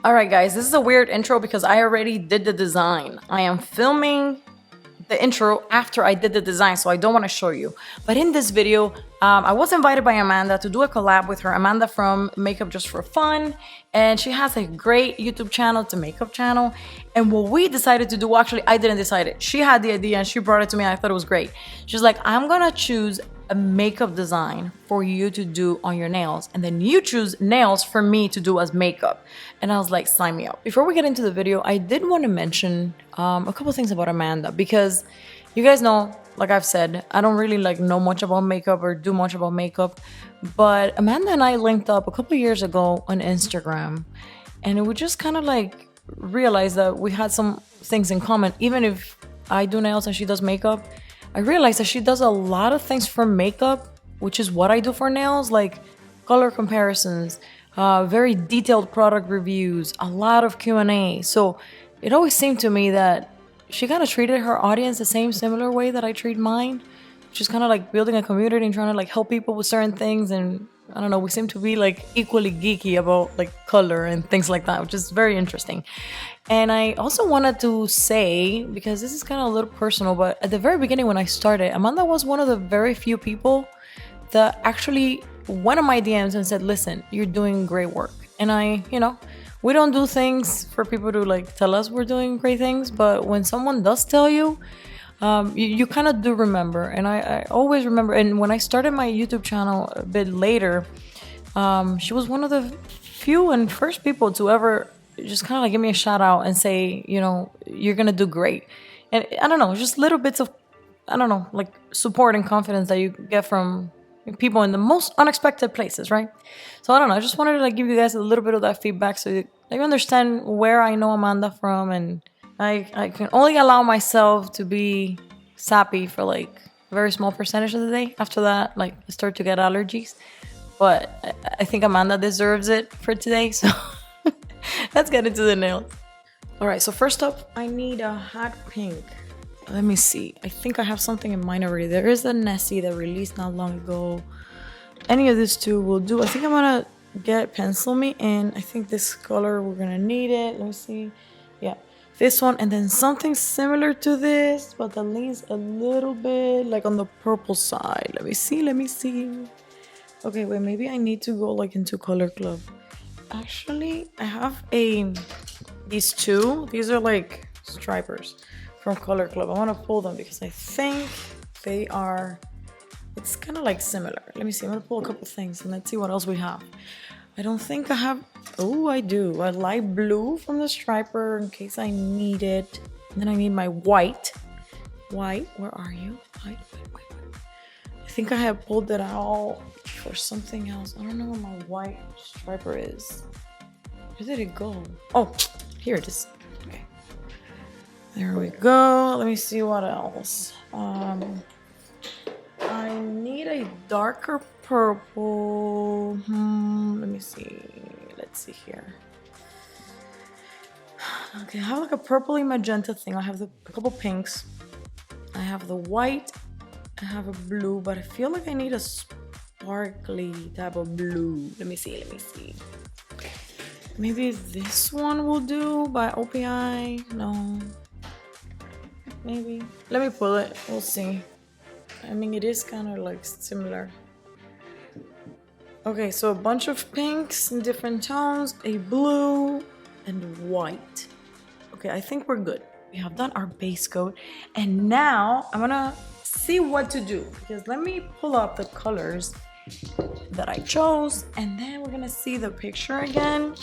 All right, guys, this is a weird intro because I already did the design. I am filming the intro after I did the design, so I don't want to show you. But in this video, I was invited by Amanda to do a collab with her. Amanda from Makeup Just for Fun, and she has a great YouTube channel, it's a makeup channel. And what we decided to do, actually, I didn't decide it. She had the idea and she brought it to me. And I thought it was great. She's like, I'm gonna choose a makeup design for you to do on your nails, and then you choose nails for me to do as makeup. And I was like, sign me up. Before we get into the video, I did want to mention a couple things about Amanda, because you guys know, like I've said, I don't really know much about makeup or do much about makeup, but Amanda and I linked up a couple years ago on Instagram, and we just kind of realized that we had some things in common. Even if I do nails and she does makeup, I realized that she does a lot of things for makeup, which is what I do for nails, like color comparisons, very detailed product reviews, a lot of Q&A. So it always seemed to me that she kind of treated her audience the same similar way that I treat mine, which is kind of like building a community and trying to help people with certain things. And I don't know, we seem to be equally geeky about color and things like that, which is very interesting. And I also wanted to say, because this is kind of a little personal, but at the very beginning when I started, Amanda was one of the very few people that actually went on my DMs and said, listen, you're doing great work. And we don't do things for people to tell us we're doing great things, but when someone does tell you, you kind of do remember. And I always remember. And when I started my YouTube channel a bit later, she was one of the few and first people to ever just kind of give me a shout out and say, you're gonna do great. And I don't know, just little bits of, I don't know, support and confidence that you get from people in the most unexpected places, right? So I don't know, I just wanted to give you guys a little bit of that feedback so you understand where I know Amanda from. And I can only allow myself to be sappy for a very small percentage of the day. After that, I start to get allergies. But I think Amanda deserves it for today, so let's get into the nails. All right, so first up, I need a hot pink. Let me see. I think I have something in mind already. There is a Nessie that released not long ago. Any of these two will do. I think I'm gonna get Pencil Me in. I think this color, we're gonna need it. Let me see. Yeah, this one, and then something similar to this, but that leans a little bit on the purple side. Let me see. Okay, wait, maybe I need to go into Color Club. Actually, I have these two. These are stripers from Color Club. I want to pull them because I think they are, it's kind of similar. Let me see. I'm going to pull a couple things and let's see what else we have. I don't think I have, oh, I do. A light blue from the striper in case I need it. And then I need my white. White, where are you? White. I think I have pulled it out for something else. I don't know where my white striper is. Where did it go? Oh, here it is. Okay. There we go. Let me see what else. I need a darker purple. Let me see. Let's see here. Okay, I have a purpley magenta thing. I have a couple pinks. I have the white. I have a blue, but I feel like I need a sparkly type of blue. Let me see. Maybe this one will do by OPI. No. Maybe. Let me pull it. We'll see. I mean, it is kind of similar. Okay, so a bunch of pinks in different tones, a blue, and white. Okay, I think we're good. We have done our base coat, and now I'm gonna see what to do, because let me pull up the colors that I chose, and then we're gonna see the picture again.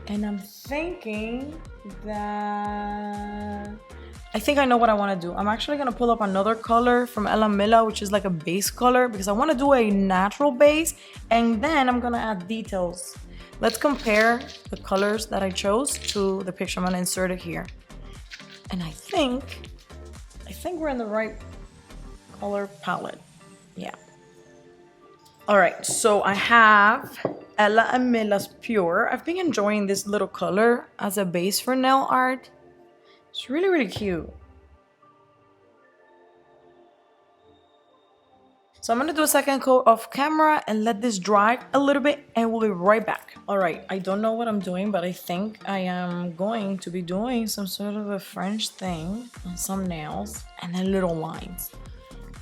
And I'm thinking that I think I know what I want to do. I'm actually gonna pull up another color from Ella Milla, which is a base color, because I want to do a natural base, and then I'm gonna add details. Let's compare the colors that I chose to the picture. I'm gonna insert it here, and I think we're in the right color palette. Yeah. All right, so I have Ella Milla's Pure. I've been enjoying this little color as a base for nail art. It's really, really cute. So I'm gonna do a second coat off camera and let this dry a little bit and we'll be right back. All right, I don't know what I'm doing, but I think I am going to be doing some sort of a French thing on some nails and then little lines.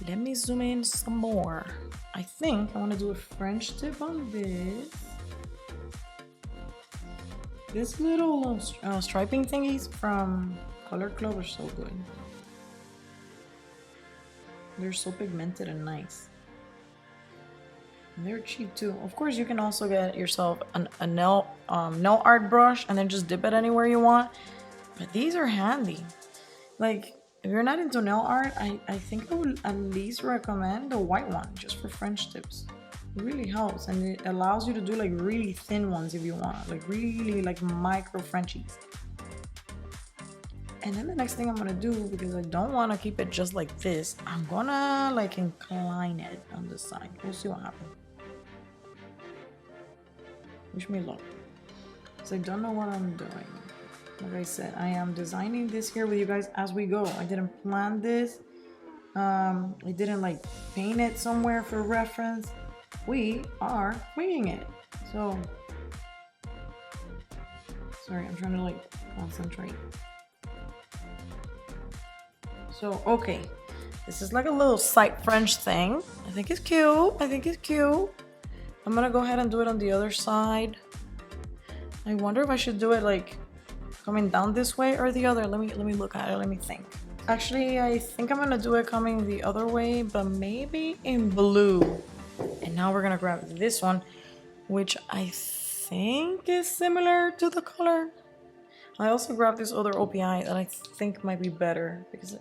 Let me zoom in some more. I think I wanna do a French tip on this. This little striping thingies from Color Club are so good. They're so pigmented and nice. And they're cheap too. Of course, you can also get yourself a nail art brush and then just dip it anywhere you want. But these are handy. Like, if you're not into nail art, I think I would at least recommend the white one just for French tips. It really helps, and it allows you to do like really thin ones if you want, like really like micro Frenchies. And then the next thing I'm gonna do, because I don't want to keep it just like this, I'm gonna like incline it on the side. We'll see what happens. Wish me luck. Because I don't know what I'm doing. Like I said, I am designing this here with you guys as we go. I didn't plan this. I didn't like paint it somewhere for reference. We are winging it. So, sorry, I'm trying to like concentrate. So, okay, this is like a little side French thing. I think it's cute. I think it's cute. I'm gonna go ahead and do it on the other side. I wonder if I should do it like coming down this way or the other. Let me look at it. Let me think. Actually, I think I'm gonna do it coming the other way, but maybe in blue. And now we're gonna grab this one, which I think is similar to the color. I also grabbed this other OPI that I think might be better because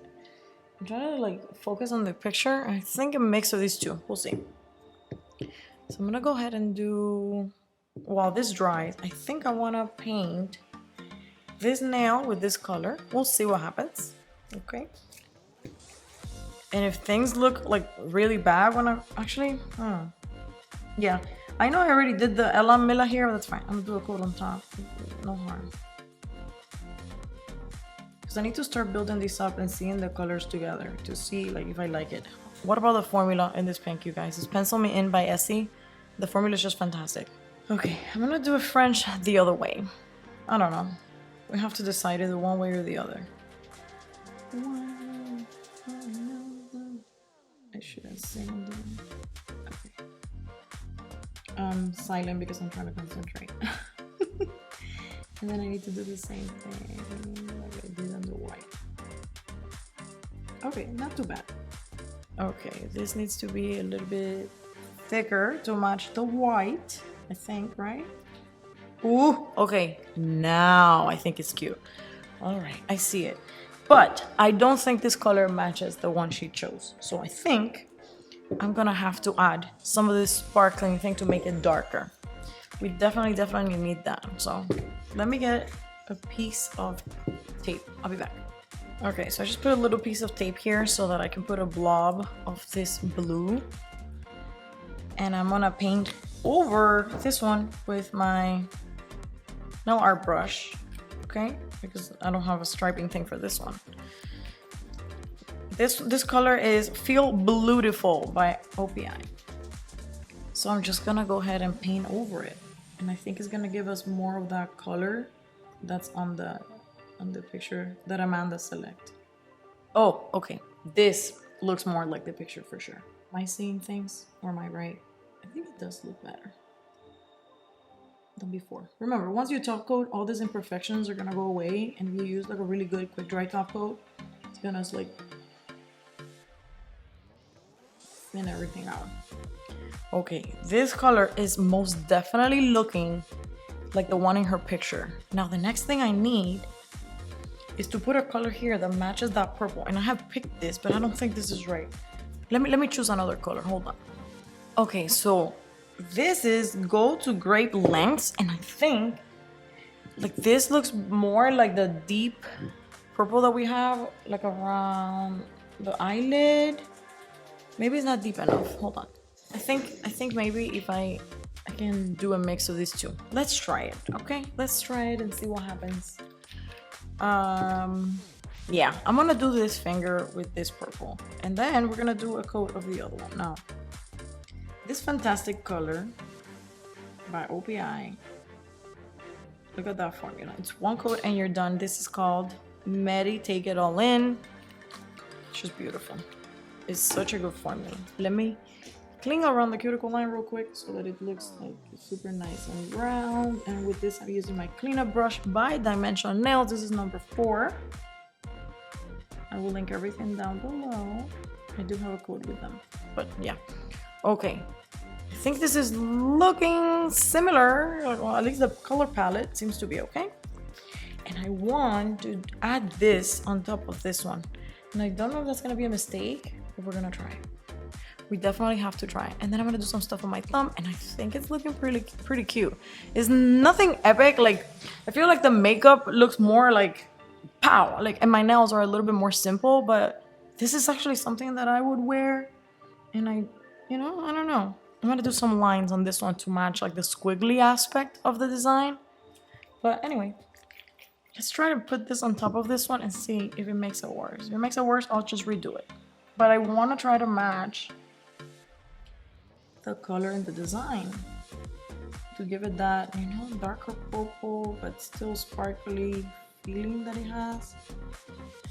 I'm trying to like focus on the picture. I think a mix of these two. We'll see. So I'm gonna go ahead and do, while this dries, I think I wanna paint this nail with this color. We'll see what happens. Okay. And if things look like really bad when I actually, yeah, I know I already did the Ella Milla here, but that's fine. I'm gonna do a coat on top. No harm. I need to start building these up and seeing the colors together to see like if I like it. What about the formula in this pink, you guys? It's Pencil Me In by Essie. The formula is just fantastic. Okay, I'm gonna do a French the other way. I don't know. We have to decide either one way or the other. I shouldn't sing them. Okay. I'm silent because I'm trying to concentrate. And then I need to do the same thing like I did on the white. Okay, not too bad. Okay, this needs to be a little bit thicker to match the white, I think, right? Ooh, okay, now I think it's cute. All right, I see it. But I don't think this color matches the one she chose. So I think I'm gonna have to add some of this sparkling thing to make it darker. We definitely need that. So let me get a piece of tape. I'll be back. Okay, so I just put a little piece of tape here so that I can put a blob of this blue. And I'm gonna paint over this one with my nail art brush, okay? Because I don't have a striping thing for this one. This color is Feel Beautiful by OPI. So I'm just gonna go ahead and paint over it. And I think it's gonna give us more of that color that's on the picture that Amanda select. Oh, okay. This looks more like the picture for sure. Am I seeing things or am I right? I think it does look better than before. Remember, once you top coat, all these imperfections are gonna go away, and if you use like a really good quick dry top coat, it's gonna like thin everything out. Okay, this color is most definitely looking like the one in her picture. Now the next thing I need is to put a color here that matches that purple. And I have picked this, but I don't think this is right. Let me choose another color. Hold on. Okay, so this is Go to Grape Lengths, and I think like this looks more like the deep purple that we have like around the eyelid. Maybe it's not deep enough. Hold on. I think maybe if I can do a mix of these two. Let's try it, okay? Let's try it and see what happens. Yeah, I'm gonna do this finger with this purple, and then we're gonna do a coat of the other one. Now, this fantastic color by OPI. Look at that formula. It's one coat and you're done. This is called Medi Take It All In. It's just beautiful. It's such a good formula. Let me clean around the cuticle line real quick so that it looks like super nice and round. And with this, I'm using my cleanup brush by Dimensional Nails. This is number 4. I will link everything down below. I do have a code with them, but yeah. Okay, I think this is looking similar. Well, at least the color palette seems to be okay. And I want to add this on top of this one. And I don't know if that's gonna be a mistake, but we're gonna try. We definitely have to try. And then I'm gonna do some stuff on my thumb, and I think it's looking pretty cute. It's nothing epic. Like, I feel like the makeup looks more like pow. Like, and my nails are a little bit more simple, but this is actually something that I would wear. And I don't know. I'm gonna do some lines on this one to match like the squiggly aspect of the design. But anyway, let's try to put this on top of this one and see if it makes it worse. If it makes it worse, I'll just redo it. But I want to try to match the color in the design to give it that, darker purple but still sparkly feeling that it has.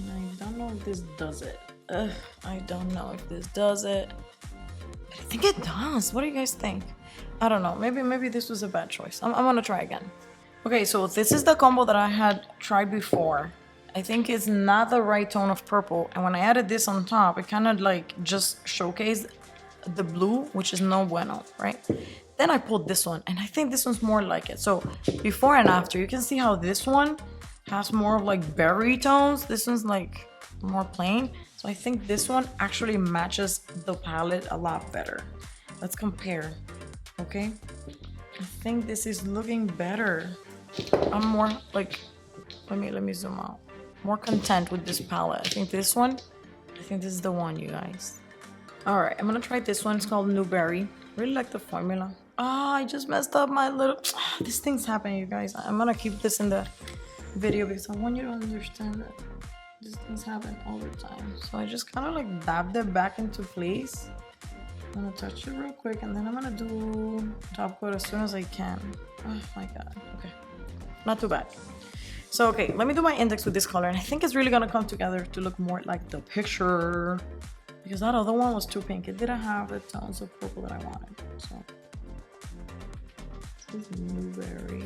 And I don't know if this does it. I don't know if this does it. But I think it does. What do you guys think? I don't know. Maybe this was a bad choice. I'm gonna try again. Okay, so this is the combo that I had tried before. I think it's not the right tone of purple. And when I added this on top, it kind of like just showcased the blue, which is no bueno, right? Then I pulled this one, and I think this one's more like it. So before and after, you can see how this one has more of like berry tones. This one's like more plain. So I think this one actually matches the palette a lot better. Let's compare, okay? I think this is looking better. I'm more like, let me zoom out. More content with this palette. I think this is the one, you guys. All right, I'm gonna try this one. It's called Newberry. Really like the formula. I just messed up my little, these things happen, you guys. I'm gonna keep this in the video because I want you to understand that these things happen all the time. So I just kind of like dabbed it back into place. I'm gonna touch it real quick, and then I'm gonna do top coat as soon as I can. Oh my God, okay. Not too bad. So, okay, let me do my index with this color, and I think it's really gonna come together to look more like the picture, because that other one was too pink. It didn't have the tones of purple that I wanted. So, this is Blueberry.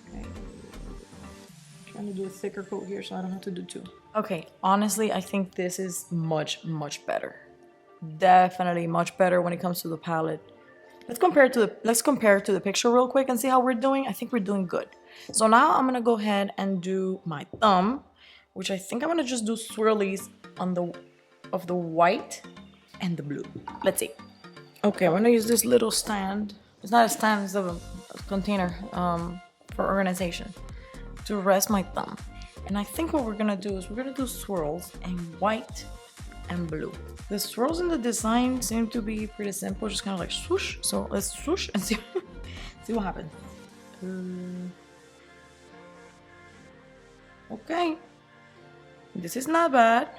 Okay. Trying to do a thicker coat here so I don't have to do 2. Okay, honestly, I think this is much better. Definitely much better when it comes to the palette. Let's compare it to the picture real quick and see how we're doing. I think we're doing good. So now I'm gonna go ahead and do my thumb, which I think I'm gonna just do swirlies on of the white and the blue. Let's see. Okay, I'm gonna use this little stand. It's not a stand, it's a container for organization to rest my thumb. And I think what we're gonna do is we're gonna do swirls in white and blue. The swirls in the design seem to be pretty simple, just kind of like swoosh. So let's swoosh and see what happens. Okay, this is not bad.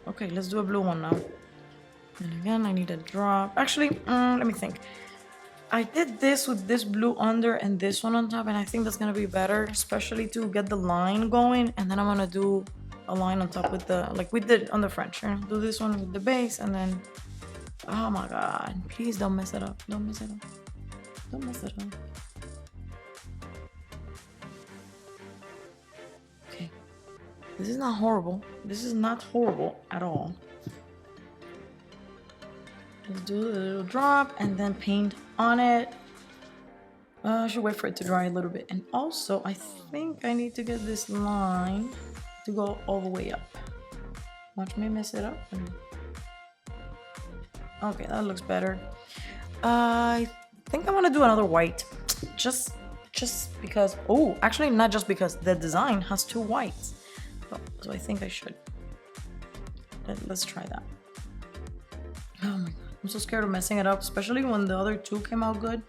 Okay, let's do a blue one now. And again, I need a drop. Actually, let me think. I did this with this blue under and this one on top, and I think that's gonna be better, especially to get the line going. And then I'm gonna do a line on top with the, like we did on the French. Do this one with the base, and then, oh my God, please don't mess it up. Don't mess it up. Don't mess it up. Okay, this is not horrible. This is not horrible at all. Let's do a little drop and then paint on it. I should wait for it to dry a little bit. And also, I think I need to get this line to go all the way up. Watch me mess it up. Okay, that looks better. I think I want to do another white, just because. Oh, actually, not just because the design has 2 whites. So I think I should. Let's try that. Oh my God, I'm so scared of messing it up, especially when the other 2 came out good.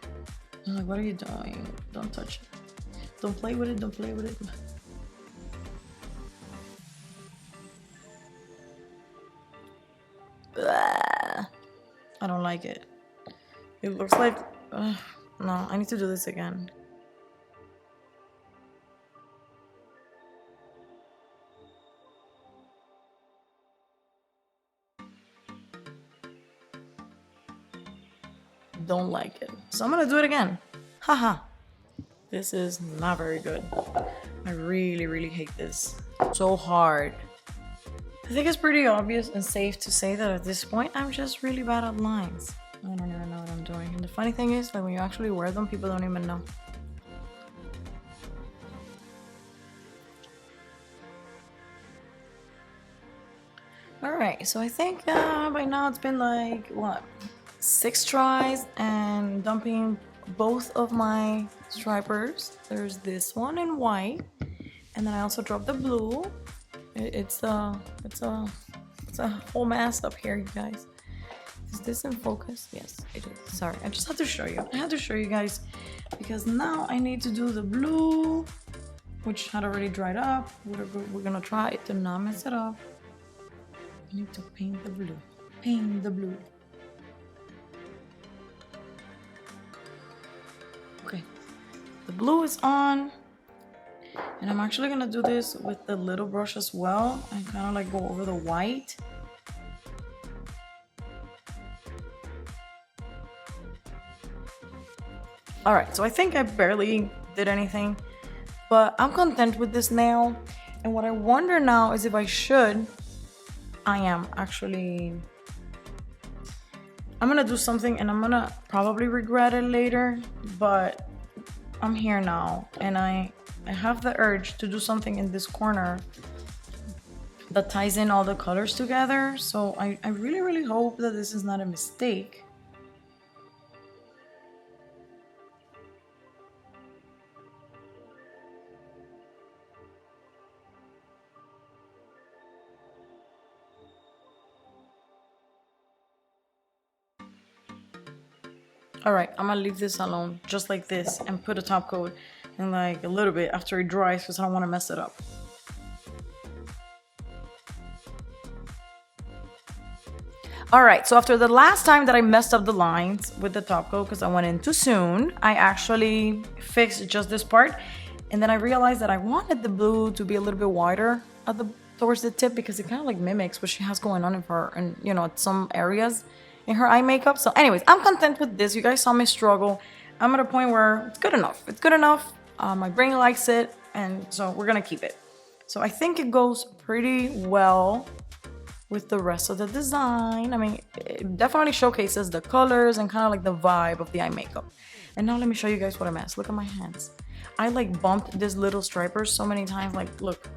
I'm like, what are you doing? Don't touch it. Don't play with it. Don't play with it. I don't like it. It looks like... no, I need to do this again. Don't like it. So I'm gonna do it again. Haha. This is not very good. I really, really hate this. So hard. I think it's pretty obvious and safe to say that at this point, I'm just really bad at lines. I don't even know what I'm doing. And the funny thing is, like when you actually wear them, people don't even know. Alright, so I think by now it's been like, what? 6 tries and dumping both of my stripers. There's this one in white, and then I also dropped the blue. It's a whole mess up here, you guys. Is this in focus? Yes, it is. Sorry, I just have to show you. I have to show you guys because now I need to do the blue, which had already dried up. We're gonna try to not mess it up. I need to paint the blue. Paint the blue. Okay, the blue is on, and I'm actually gonna do this with the little brush as well and kind of like go over the white. All right, so I think I barely did anything, but I'm content with this nail. And what I wonder now is if I should, I am actually, I'm gonna do something and I'm gonna probably regret it later, but I'm here now and I have the urge to do something in this corner that ties in all the colors together. So I really, really hope that this is not a mistake. All right, I'm gonna leave this alone just like this and put a top coat in like a little bit after it dries because I don't want to mess it up. All right, so after the last time that I messed up the lines with the top coat because I went in too soon, I actually fixed just this part. And then I realized that I wanted the blue to be a little bit wider at towards the tip because it kind of like mimics what she has going on in her, and you know, at some areas in her eye makeup. So anyways, I'm content with this. You guys saw me struggle. I'm at a point where it's good enough. It's good enough. My brain likes it, and so we're gonna keep it. So I think it goes pretty well with the rest of the design. I mean, it definitely showcases the colors and kind of like the vibe of the eye makeup. And now let me show you guys what a mess. Look at my hands. I like bumped this little striper so many times. Like, look,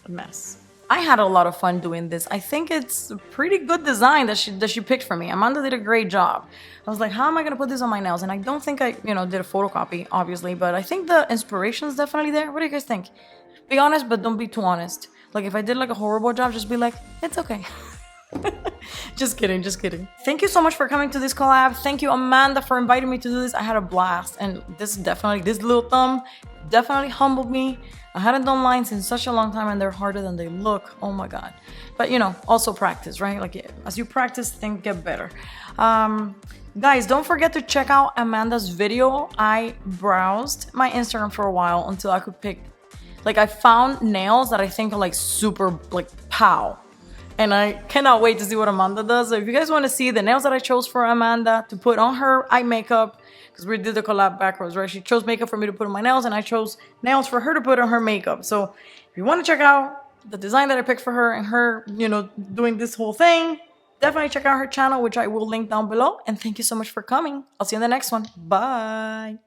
a mess. I had a lot of fun doing this. I think it's a pretty good design that she picked for me. Amanda did a great job. I was like, how am I gonna put this on my nails? And I don't think I, you know, did a photocopy, obviously, but I think the inspiration is definitely there. What do you guys think? Be honest, but don't be too honest. Like if I did like a horrible job, just be like, it's okay. Just kidding, just kidding. Thank you so much for coming to this collab. Thank you, Amanda, for inviting me to do this. I had a blast, and this little thumb definitely humbled me. I hadn't done lines in such a long time, and they're harder than they look. Oh my god. But you know, also practice, right? Like as you practice, things get better. Guys, don't forget to check out Amanda's video. I browsed my Instagram for a while until I could pick, like I found nails that I think are like super like pow. And I cannot wait to see what Amanda does. So if you guys want to see the nails that I chose for Amanda to put on her eye makeup, because we did the collab backwards, right? She chose makeup for me to put on my nails, and I chose nails for her to put on her makeup. So if you want to check out the design that I picked for her and her, you know, doing this whole thing, definitely check out her channel, which I will link down below. And thank you so much for coming. I'll see you in the next one. Bye.